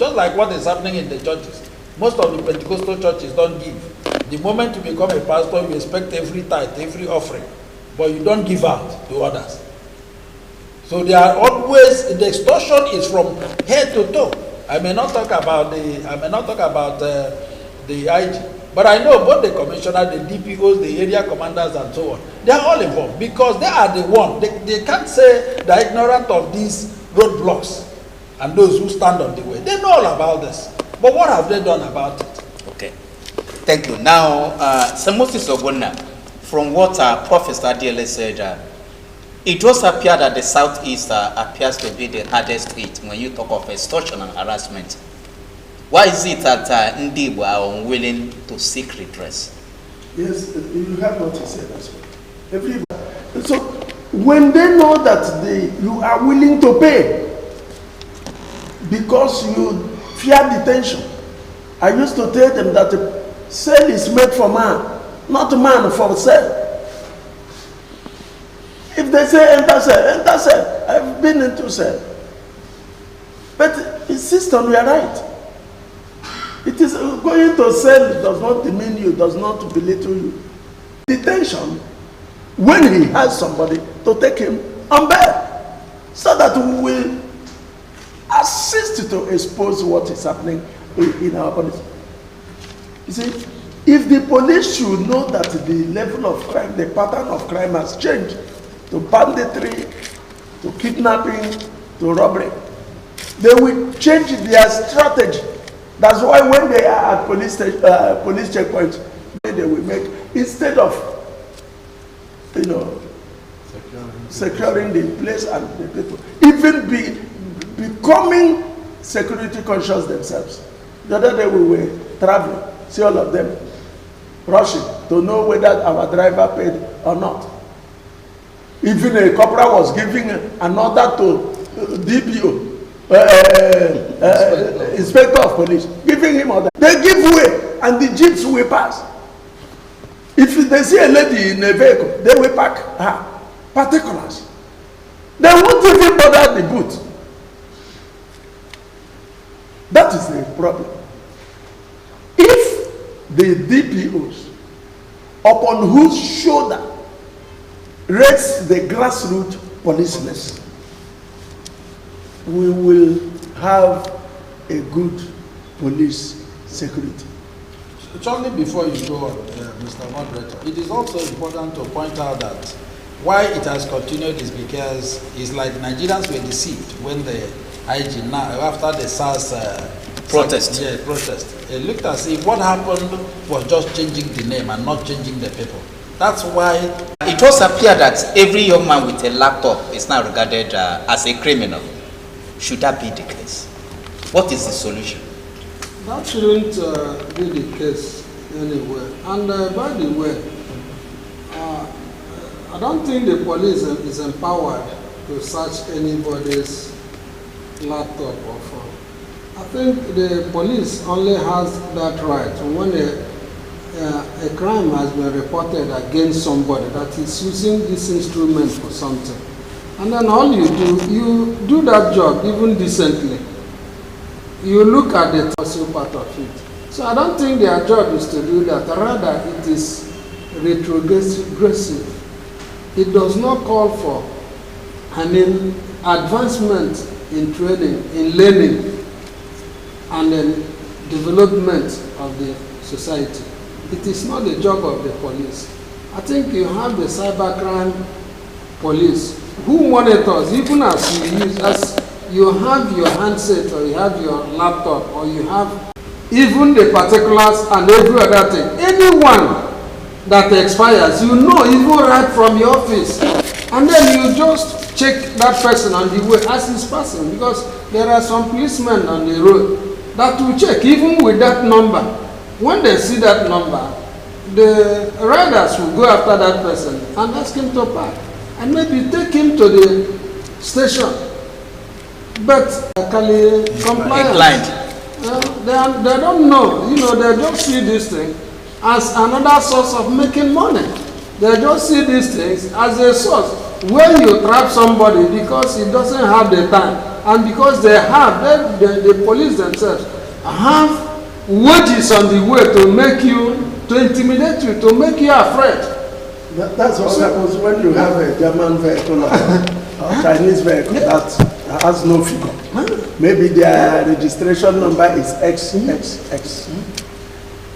just like what is happening in the churches. Most of the Pentecostal churches don't give. The moment you become a pastor, you expect every tithe, every offering, but you don't give out to others. So they are always, the extortion is from head to toe. I may not talk about the IG, but I know both the commissioner, the DPOs, the area commanders, and so on. They are all involved because they are the one. They can't say they're ignorant of these roadblocks and those who stand on the way. They know all about this. But what have they done about it? Okay. Thank you. Now, Sir Moses Ogonna, from what Professor Adele said, it does appear that the Southeast appears to be the hardest hit when you talk of extortion and harassment. Why is it that Ndibo are unwilling to seek redress? Yes, you have what he said as well. Everybody. So, when they know that you are willing to pay because you fear detention, I used to tell them that sale is made for man, not man for sale. If they say enter cell, I've been into cell. But insist on your right. It is going to cell does not demean you, does not belittle you. Detention, when he has somebody to take him on bail, so that we will assist to expose what is happening in our police. You see, if the police should know that the level of crime, the pattern of crime has changed to banditry, to kidnapping, to robbery, they will change their strategy. That's why when they are at police checkpoints, they will make, instead of, securing the place and the people, even becoming security conscious themselves. The other day we were traveling, see all of them rushing to know whether our driver paid or not. Even a corporal was giving an order to DPO, inspector of police, giving him order. They give way and the jeeps will pass. If they see a lady in a vehicle, they will pack her. Particulars. They won't even bother the boot. That is the problem. If the DPOs, upon whose shoulder rests the grassroots policeness, we will have a good police security. Only before you go on, Mr. Moderator, it is also important to point out that why it has continued is because it's like Nigerians were deceived when the IG now, after the SARS protest. It looked as if what happened was just changing the name and not changing the people. That's why it does appear that every young man with a laptop is now regarded as a criminal. Should that be the case? What is the solution? That shouldn't be the case anywhere. And by the way, I don't think the police is empowered to search anybody's laptop or phone. I think the police only has that right when a crime has been reported against somebody that is using this instrument for something. And then all you do that job even decently. You look at the social part of it. So I don't think their job is to do that. Rather, it is retrogressive. It does not call for advancement in training, in learning, and then development of the society. It is not the job of the police. I think you have the cybercrime police who monitors, even as you have your handset or you have your laptop or you have even the particulars and every other thing. Anyone that expires, you know, even right from your office. And then you just check that person on the way as he's passing, because there are some policemen on the road that will check even with that number. When they see that number, the riders will go after that person and ask him to park and maybe take him to the station. But compliant, they don't know, they just see this thing as another source of making money. They just see these things as a source where you trap somebody because he doesn't have the time and because they have, the police themselves have wages on the way to make you, to intimidate you, to make you afraid. That's what happens when you have a German vehicle or Chinese vehicle that has no figure. Maybe their registration number is XXX.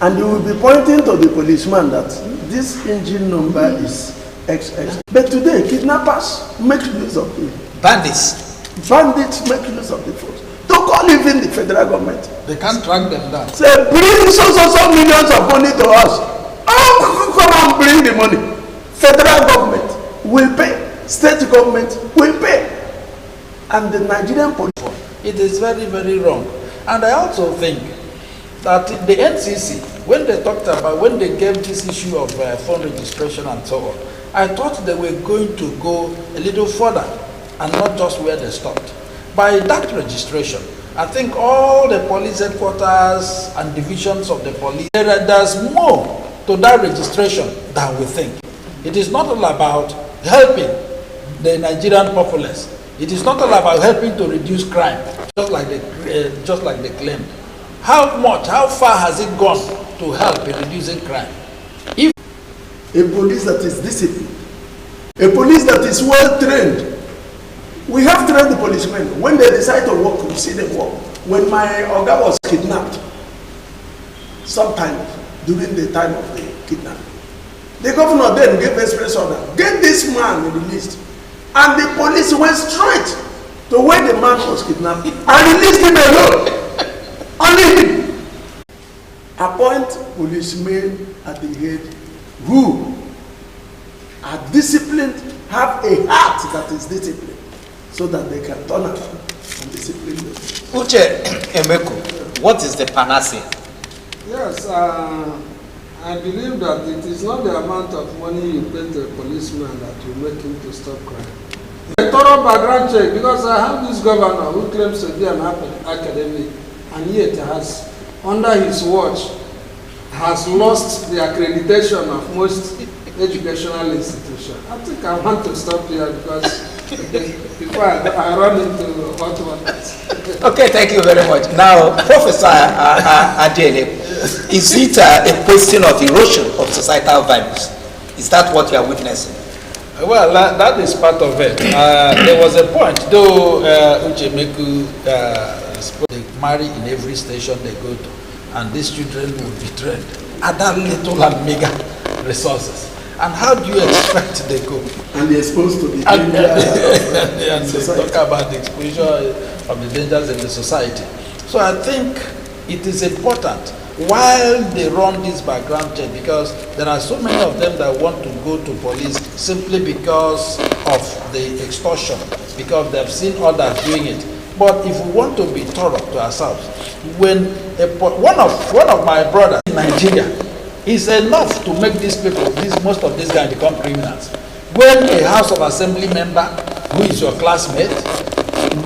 And you will be pointing to the policeman that this engine number is XX. But today, kidnappers make use of the Bandits. Bandits make use of the force. Don't call even the federal government. They can't track them down. Say, bring so millions of money to us. Oh, come on, bring the money. Federal government will pay. State government will pay. And the Nigerian police. It is very, very wrong. And I also think that the NCC, when they talked about, when they gave this issue of phone registration and so on, I thought they were going to go a little further and not just where they stopped. By that registration, I think all the police headquarters and divisions of the police, there's more to that registration than we think. It is not all about helping the Nigerian populace. It is not all about helping to reduce crime, just like they claimed. How far has it gone to help in reducing crime? If a police that is disciplined, a police that is well trained. We have trained the policemen. When they decide to work, we see them work. When my Oga was kidnapped, sometime during the time of the kidnapping, the governor then gave express order, get this man released. And the police went straight to where the man was kidnapped and released him alone. Only him. Appoint policemen at the head who are disciplined, have a heart that is disciplined, so that they can turn around and discipline them. Uche Emeko, what is the panacea? Yes, I believe that it is not the amount of money you pay to a policeman that will make him to stop crime. A thorough background check, because I have this governor who claims to be an academic, and yet has, under his watch, has lost the accreditation of most educational institutions. I think I want to stop here because before I run into hot waters. Okay, thank you very much. Now, Professor Adele, is it a question of erosion of societal values? Is that what you are witnessing? Well, that is part of it. There was a point, though Uche Meku they marry in every station they go to, and these children will be trained at that little and mega resources. And how do you expect they go? And they're exposed to the danger and they talk about the exposure of the dangers in the society. So I think it is important while they run this background check, because there are so many of them that want to go to police simply because of the extortion, because they've seen others doing it. But if we want to be thorough to ourselves, when one of my brothers in Nigeria is enough to make these people, most of these guys become criminals. When a House of Assembly member who is your classmate,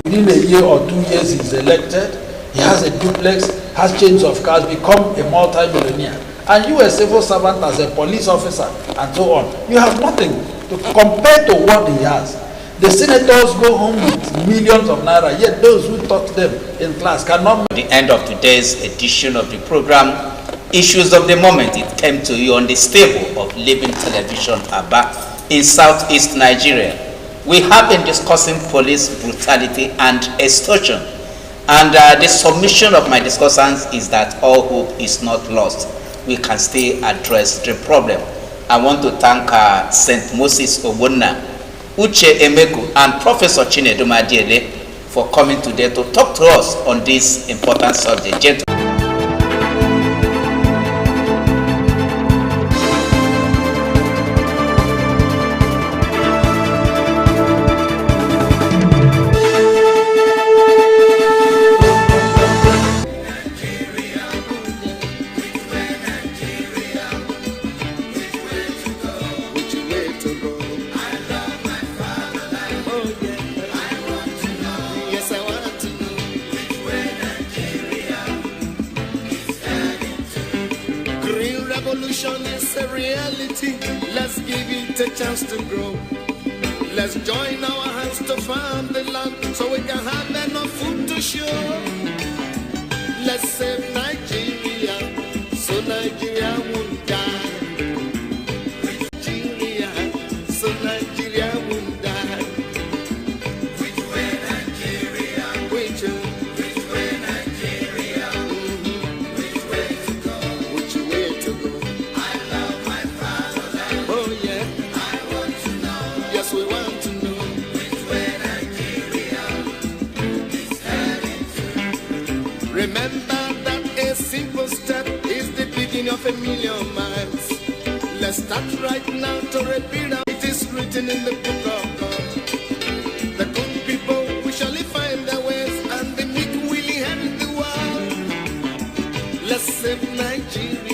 within a year or 2 years is elected, he has a duplex, has chains of cars, become a multi-millionaire. And you a civil servant as a police officer and so on, you have nothing to compare to what he has. The senators go home with millions of naira, yet those who taught them in class cannot. At the end of today's edition of the program, Issues of the Moment, it came to you on the stable of Living Television Aba in southeast Nigeria. We have been discussing police brutality and extortion. And the submission of my discussants is that all hope is not lost. We can still address the problem. I want to thank St. Moses Ogbonna, Uche Emeko, and Professor Chinedu Madiele for coming today to talk to us on this important subject. Gentlemen. Revolution is a reality. Let's give it a chance to grow. Let's join our hands to farm the land so we can have an food to show. Let's save Nigeria, so Nigeria won't die. Nigeria, so Nigeria won't die. Which way Nigeria? Which way Nigeria? Which way to go? Which way to go? I love my fatherland. Oh yeah. I want to know. Yes, we want to know. Which way Nigeria is heading to? Remember that a simple step is the beginning of a million miles. Let's start right now to repeat out. It is written in the book of God. The good people will surely find their ways, and the meek will inherit the world. Let's save Nigeria.